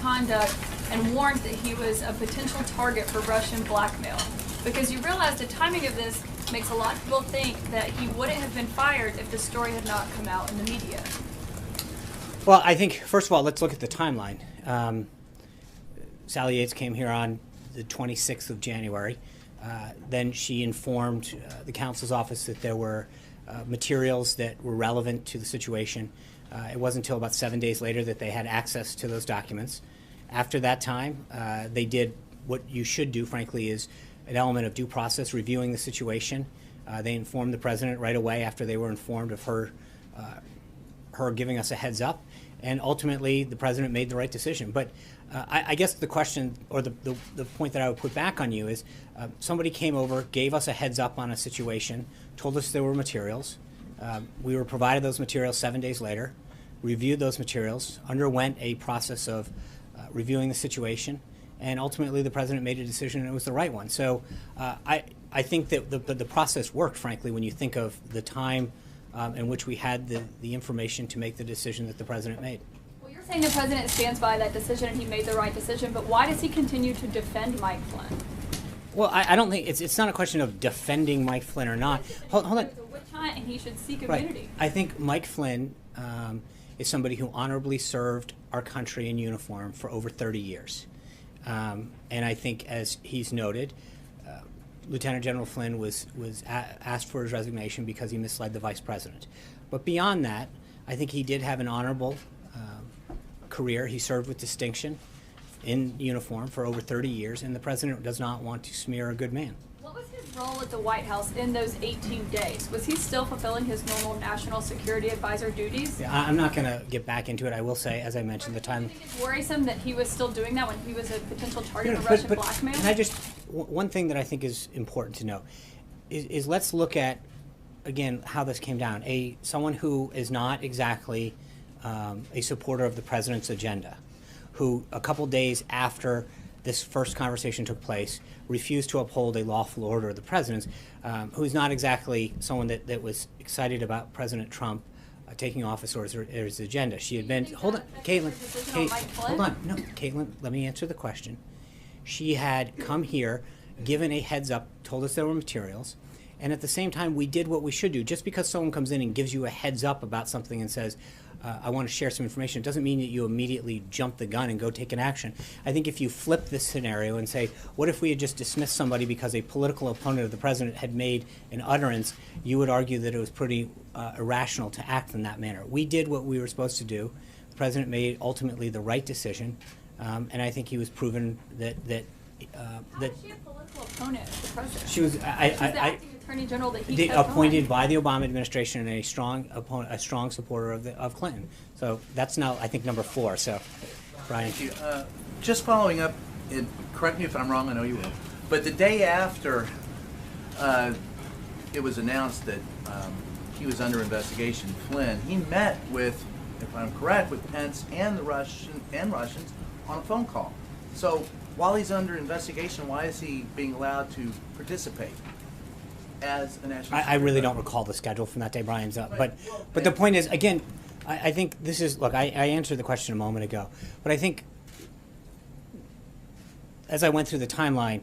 conduct and warned that he was a potential target for Russian blackmail. Because you realize the timing of this makes a lot of people think that he wouldn't have been fired if the story had not come out in the media. Well, I think, first of all, let's look at the timeline. Sally Yates came here on the 26th of January. Then she informed the counsel's office that there were materials that were relevant to the situation. It wasn't until about 7 days later that they had access to those documents. After that time, they did what you should do, frankly, is an element of due process, reviewing the situation. They informed the president right away after they were informed of her giving us a heads up, and ultimately the president made the right decision. But I guess the question, or the point that I would put back on you is, somebody came over, gave us a heads up on a situation, told us there were materials. We were provided those materials 7 days later, reviewed those materials, underwent a process of reviewing the situation, and ultimately the president made a decision, and it was the right one. So I think that the process worked, frankly, when you think of the time in which we had the information to make the decision that the president made. Well, you're saying the president stands by that decision and he made the right decision, but why does he continue to defend Mike Flynn? Well, I don't think it's not a question of defending Mike Flynn or not. Hold on. It's a witch hunt, and he should seek immunity. Right. I think Mike Flynn is somebody who honorably served our country in uniform for over 30 years. And I think, as he's noted, Lieutenant General Flynn was asked for his resignation because he misled the vice president. But beyond that, I think he did have an honorable career. He served with distinction in uniform for over 30 years, and the president does not want to smear a good man. What was his role at the White House in those 18 days? Was he still fulfilling his normal national security advisor duties? Yeah, I'm not going to get back into it. I will say, as I mentioned, the time. Do you think it's worrisome that he was still doing that when he was a potential target of Russian blackmail? And one thing that I think is important to know is let's look at, again, how this came down. Someone who is not exactly a supporter of the president's agenda, who a couple days after this first conversation took place refused to uphold a lawful order of the president's, who's not exactly someone that was excited about President Trump taking office or his agenda. She had been, hold on, Caitlin, hold on, no, Caitlin, let me answer the question. She had come here, given a heads up, told us there were materials, and at the same time we did what we should do. Just because someone comes in and gives you a heads up about something and says, I want to share some information, it doesn't mean that you immediately jump the gun and go take an action. I think if you flip this scenario and say, what if we had just dismissed somebody because a political opponent of the president had made an utterance, you would argue that it was pretty irrational to act in that manner. We did what we were supposed to do. The president made ultimately the right decision, and I think he was proven that How is she a political opponent of the president? She was. She's the acting attorney general that he kept appointed on. by the Obama administration and a strong opponent, a strong supporter of Clinton. So that's now, I think, number 4. So, Brian. Thank you. Just following up, correct me if I'm wrong, I know you will, but the day after it was announced that he was under investigation, Flynn, he met with, if I'm correct, with Pence and the Russians on a phone call. So while he's under investigation, why is he being allowed to participate as a national? I really don't recall the schedule from that day, Brian's up. But the point is, again, I think this is, look, I answered the question a moment ago, but I think as I went through the timeline,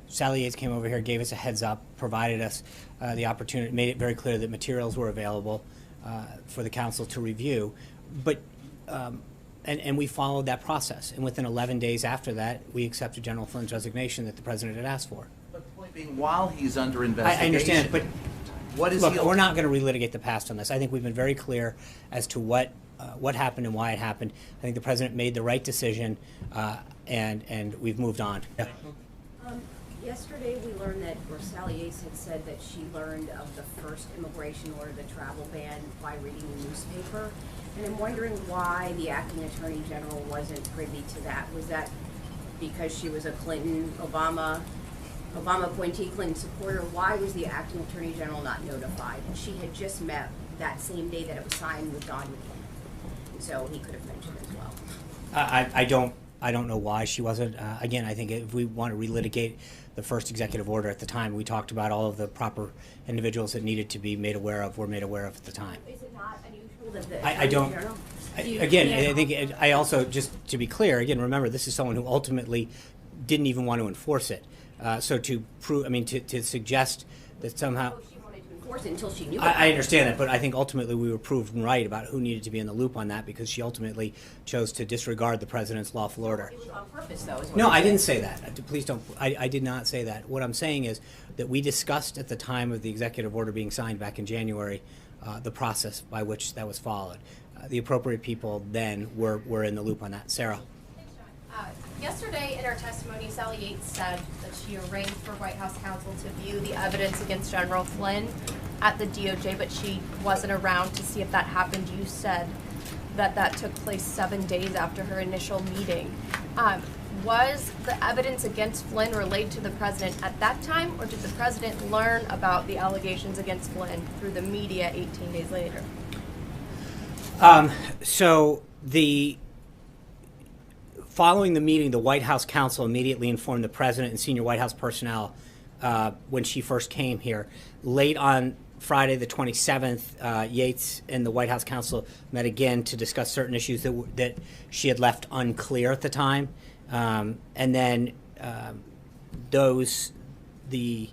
Sally Yates came over here, gave us a heads up, provided us the opportunity, made it very clear that materials were available for the council to review. But and we followed that process. And within 11 days after that, we accepted General Flynn's resignation that the president had asked for. But the point being, while he's under investigation, I understand, but what is look, we're not going to relitigate the past on this. I think we've been very clear as to what happened and why it happened. I think the president made the right decision, and we've moved on. Yeah. Yesterday we learned that, or Sally Yates had said that she learned of the first immigration order, the travel ban, by reading the newspaper. And I'm wondering why the acting attorney general wasn't privy to that. Was that because she was a Obama appointee, Clinton supporter? Why was the acting attorney general not notified? And she had just met that same day that it was signed with Don McCain. So he could have mentioned it as well. I don't know why she wasn't. Again, I think if we want to relitigate the first executive order at the time, we talked about all of the proper individuals that needed to be made aware of, were made aware of at the time. Is it not unusual that the I don't. General? Again, I think I also, just to be clear, again, remember, this is someone who ultimately didn't even want to enforce it. So to prove, I mean, to suggest that somehow. She wanted to enforce it until she knew. I understand that, but I think ultimately we were proven right about who needed to be in the loop on that, because she ultimately chose to disregard the president's lawful order. It was on purpose, though. Is what No, you're I didn't saying. say that. Please don't. I did not say that. What I'm saying is that we discussed at the time of the executive order being signed back in January the process by which that was followed. The appropriate people then were in the loop on that. Sarah. Yesterday in her testimony, Sally Yates said that she arranged for White House counsel to view the evidence against General Flynn at the DOJ, but she wasn't around to see if that happened. You said that that took place 7 days after her initial meeting. Was the evidence against Flynn relayed to the president at that time, or did the president learn about the allegations against Flynn through the media 18 days later? So following the meeting, the White House counsel immediately informed the president and senior White House personnel when she first came here. Late on Friday, the 27th, Yates and the White House counsel met again to discuss certain issues that she had left unclear at the time. And then the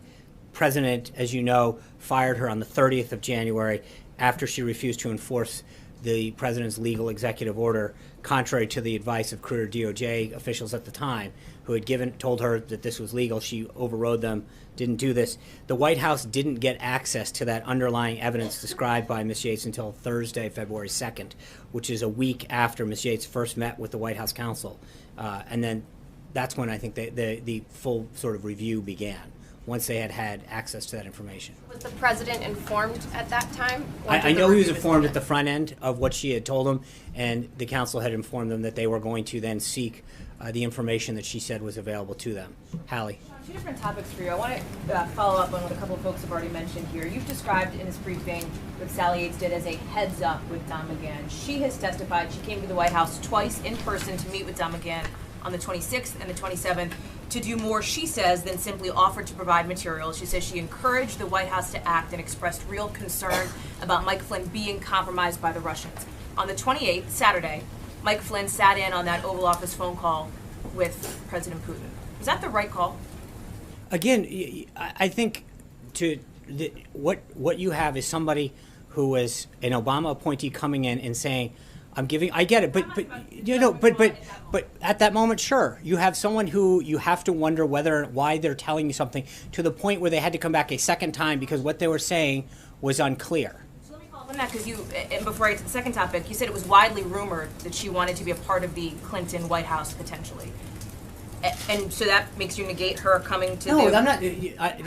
president, as you know, fired her on the 30th of January after she refused to enforce the president's legal executive order, contrary to the advice of career DOJ officials at the time, who had told her that this was legal. She overrode them, didn't do this. The White House didn't get access to that underlying evidence described by Ms. Yates until Thursday, February 2nd, which is a week after Ms. Yates first met with the White House counsel. And then that's when I think the full sort of review began, once they had access to that information. Was the president informed at that time? I know he was informed at the front end of what she had told him, and the council had informed them that they were going to then seek the information that she said was available to them. Hallie. Two different topics for you. I want to follow up on what a couple of folks have already mentioned here. You've described in this briefing what Sally Yates did as a heads up with Don McGahn. She has testified she came to the White House twice in person to meet with Don McGahn on the 26th and the 27th to do more, she says, than simply offer to provide materials. She says she encouraged the White House to act and expressed real concern about Mike Flynn being compromised by the Russians. On the 28th, Saturday, Mike Flynn sat in on that Oval Office phone call with President Putin. Was that the right call? Again, I think what you have is somebody who was an Obama appointee coming in and saying, I'm giving, I get it, but at that moment, sure, you have someone who you have to wonder why they're telling you something, to the point where they had to come back a second time because what they were saying was unclear. So let me follow up on that, because and before I get to the second topic, you said it was widely rumored that she wanted to be a part of the Clinton White House potentially. And so that makes you negate her coming to No, the... I'm not,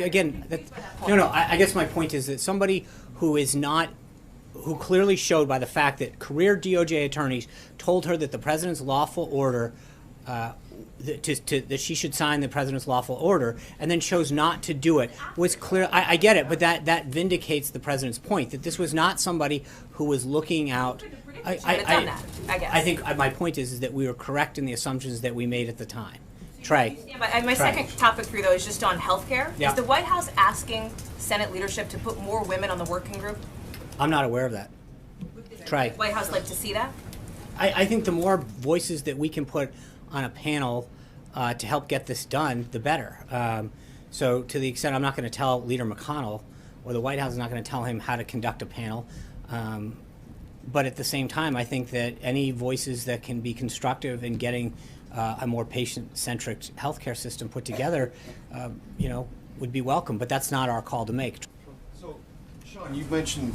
again, I guess my point is that somebody who is not, who clearly showed by the fact that career DOJ attorneys told her that the president's lawful order, that she should sign the president's lawful order, and then chose not to do it, was clear. I get it, but that vindicates the president's point, that this was not somebody who was looking out. I think my point is that we were correct in the assumptions that we made at the time. Trey. My second topic for you, though, is just on healthcare. Yeah. Is the White House asking Senate leadership to put more women on the working group? I'm not aware of that. Trey. Would the White House like to see that? I think the more voices that we can put on a panel to help get this done, the better. So to the extent I'm not going to tell Leader McConnell, or the White House is not going to tell him how to conduct a panel, but at the same time, I think that any voices that can be constructive in getting a more patient-centric healthcare system put together, would be welcome. But that's not our call to make. So, Sean, you mentioned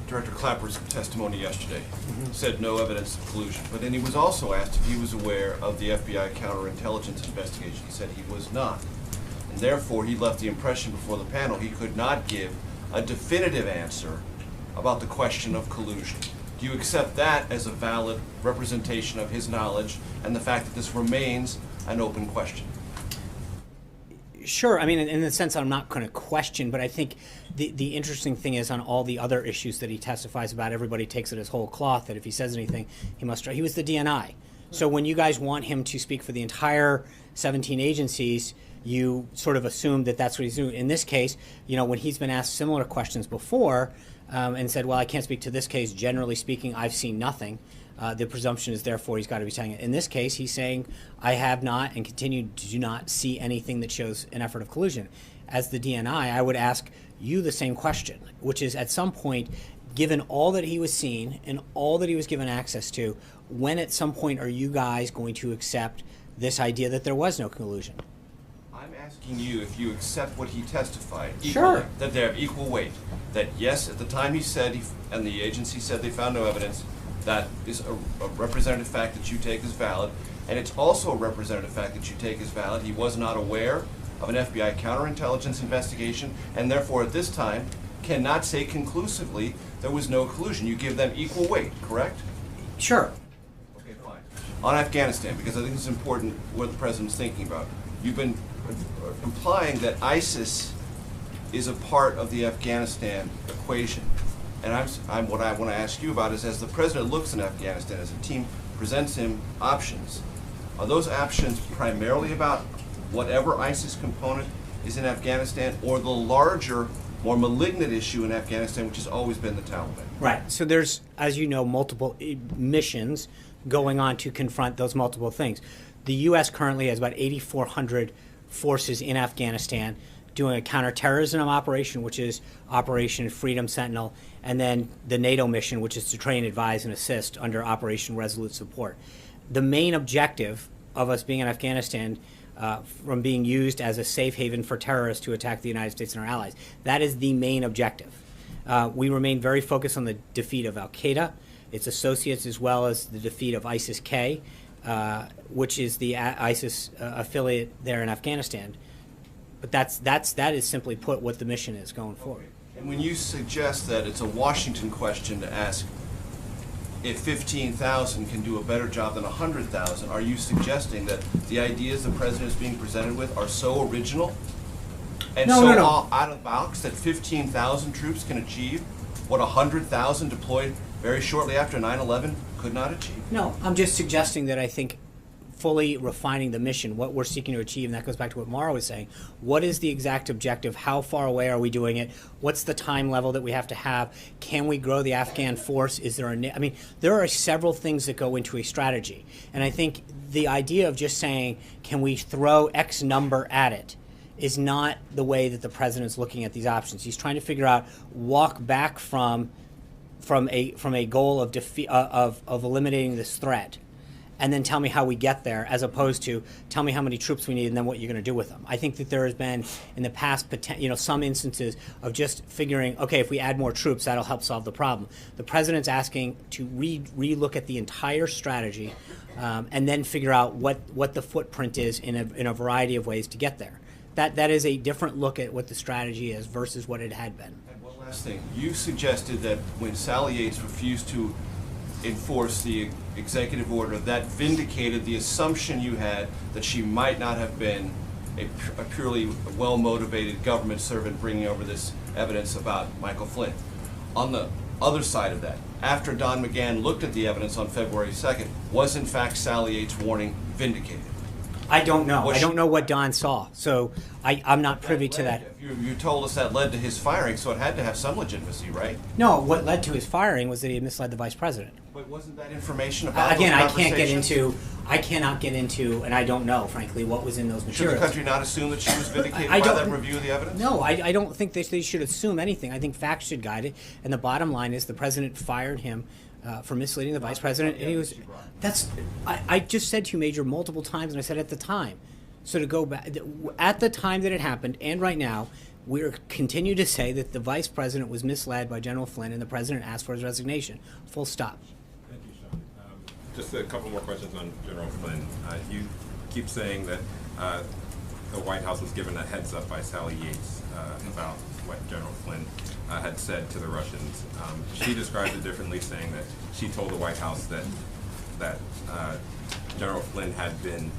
Director Clapper's testimony yesterday. Said no evidence of collusion. But then he was also asked if he was aware of the FBI counterintelligence investigation. He said he was not. And therefore, he left the impression before the panel he could not give a definitive answer about the question of collusion. Do you accept that as a valid representation of his knowledge and the fact that this remains an open question? Sure. I mean, in the sense that I'm not going to question, but I think the interesting thing is on all the other issues that he testifies about, everybody takes it as whole cloth, that if he says anything, he was the DNI. So when you guys want him to speak for the entire 17 agencies, you sort of assume that that's what he's doing. In this case, when he's been asked similar questions before, and said, well, I can't speak to this case. Generally speaking, I've seen nothing. the presumption is therefore he's got to be saying it. In this case, he's saying, I have not and continue to do not see anything that shows an effort of collusion. As the DNI, I would ask you the same question, which is at some point, given all that he was seen and all that he was given access to, when at some point are you guys going to accept this idea that there was no collusion? I'm asking you if you accept what he testified equally, Sure. that they have equal weight. That yes, at the time he said, and the agency said they found no evidence, that is a representative fact that you take as valid, and it's also a representative fact that you take as valid. He was not aware of an FBI counterintelligence investigation, and therefore at this time cannot say conclusively there was no collusion. You give them equal weight, correct? Sure. Okay, fine. On Afghanistan, because I think it's important what the president's thinking about. You've been implying that ISIS is a part of the Afghanistan equation. And what I want to ask you about is, as the president looks in Afghanistan, as the team presents him options, are those options primarily about whatever ISIS component is in Afghanistan, or the larger, more malignant issue in Afghanistan, which has always been the Taliban? Right. So there's, as you know, multiple missions going on to confront those multiple things. The U.S. currently has about 8,400 forces in Afghanistan doing a counterterrorism operation, which is Operation Freedom Sentinel, and then the NATO mission, which is to train, advise, and assist under Operation Resolute Support. The main objective of us being in Afghanistan, from being used as a safe haven for terrorists to attack the United States and our allies, that is the main objective. We remain very focused on the defeat of Al-Qaeda, its associates, as well as the defeat of ISIS-K, which is the ISIS affiliate there in Afghanistan. But that is simply put what the mission is going forward. And when you suggest that it's a Washington question to ask if 15,000 can do a better job than 100,000, are you suggesting that the ideas the president is being presented with are so original and out of the box that 15,000 troops can achieve what 100,000 deployed very shortly after 9/11 could not achieve? No, I'm just suggesting that I think fully refining the mission, what we're seeking to achieve, and that goes back to what Mara was saying. What is the exact objective? How far away are we doing it? What's the time level that we have to have? Can we grow the Afghan force? Is there I mean, there are several things that go into a strategy. And I think the idea of just saying, can we throw X number at it, is not the way that the president's looking at these options. He's trying to figure out, walk back from a goal of defeat, of eliminating this threat, and then tell me how we get there, as opposed to tell me how many troops we need and then what you're going to do with them. I think that there has been in the past, some instances of just figuring, okay, if we add more troops, that'll help solve the problem. The president's asking to re-look at the entire strategy, and then figure out what the footprint is in a variety of ways to get there. That is a different look at what the strategy is versus what it had been. And one last thing, you suggested that when Sally Yates refused to enforce the executive order, that vindicated the assumption you had that she might not have been a purely well-motivated government servant bringing over this evidence about Michael Flynn. On the other side of that, after Don McGahn looked at the evidence on February 2nd, was in fact Sally Yates' warning vindicated? I don't know. I don't know what Don saw, so I'm not privy to that. You told us that led to his firing, so it had to have some legitimacy, right? No, what led to his firing was that he had misled the vice president. But wasn't that information about Again, those I cannot get into, and I don't know, frankly, what was in those Should materials. the country not assume that she was vindicated by that review of the evidence? No, I don't think they should assume anything. I think facts should guide it, and the bottom line is the president fired him for misleading the vice president, and he was. I just said to you, Major, multiple times, and I said at the time. So to go back, at the time that it happened, and right now, we continue to say that the vice president was misled by General Flynn, and the president asked for his resignation. Full stop. Thank you, Sean. Just a couple more questions on General Flynn. You keep saying that the White House was given a heads up by Sally Yates about what General Flynn had said to the Russians. She described it differently, saying that she told the White House that General Flynn had been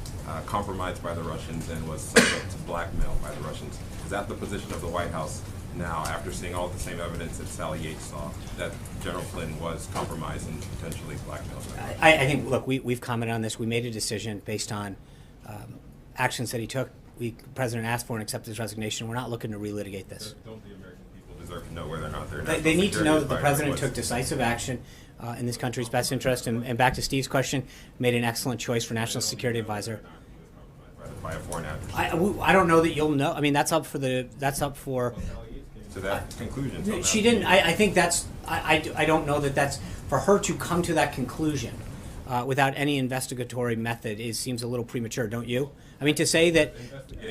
compromised by the Russians and was subject to blackmail by the Russians. Is that the position of the White House now, after seeing all the same evidence that Sally Yates saw, that General Flynn was compromised and potentially blackmailed? I think, look, we've commented on this. We made a decision based on actions that he took. The president asked for and accepted his resignation. We're not looking to relitigate this. Don't the American people deserve to know whether or not they're They need to know that the president took decisive action in this country's best interest. And back to Steve's question, made an excellent choice for National Security Advisor. By a foreign actor. I don't know that you'll know. I mean, that's up for. To that conclusion. She didn't. I think that's. I don't know that that's for her to come to that conclusion without any investigatory method. Seems a little premature, don't you? I mean, to say that.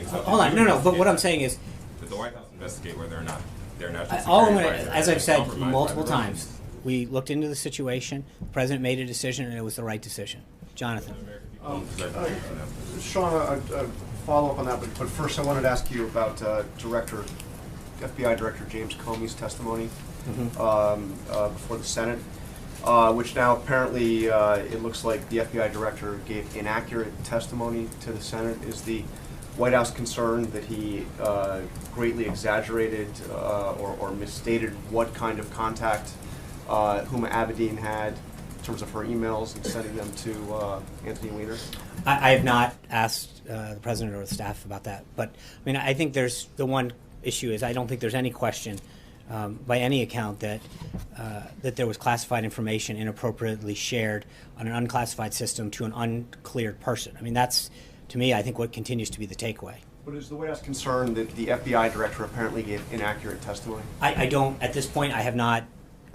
Hold on, no. But what I'm saying is. Did the White House investigate whether or not their national All I'm security gonna, advisor as had I've said been compromised multiple by the times, we looked into the situation. The president made a decision, and it was the right decision. Jonathan. Sean, a follow-up on that, but first I wanted to ask you about FBI Director James Comey's testimony before the Senate, which now apparently it looks like the FBI Director gave inaccurate testimony to the Senate. Is the White House concerned that he greatly exaggerated or misstated what kind of contact Huma Abedin had in terms of her emails and sending them to Anthony Weiner? I have not asked the president or the staff about that, but I mean, I think there's the one issue is I don't think there's any question by any account that that there was classified information inappropriately shared on an unclassified system to an uncleared person. I mean, that's to me, I think what continues to be the takeaway. But is the White House concerned that the FBI Director apparently gave inaccurate testimony? I don't at this point. I have not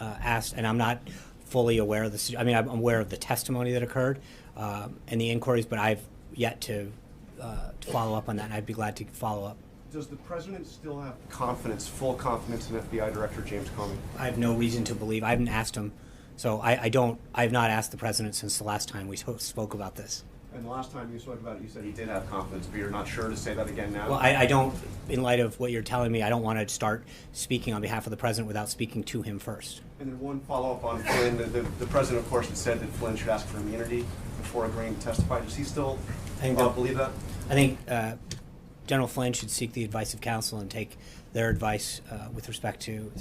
asked, and I'm not fully aware of this. I mean, I'm aware of the testimony that occurred and the inquiries, but I've yet to follow up on that, and I'd be glad to follow up. Does the president still have confidence, full confidence in FBI Director James Comey? I have no reason to believe. I haven't asked him, so I don't. I have not asked the president since the last time we spoke about this. And the last time you spoke about it, you said he did have confidence, but you're not sure to say that again now? Well, I don't. In light of what you're telling me, I don't want to start speaking on behalf of the president without speaking to him first. And then one follow-up on Flynn. The president, of course, had said that Flynn should ask for immunity before agreeing to testify. Does he still believe that? I think General Flynn should seek the advice of counsel and take their advice with respect to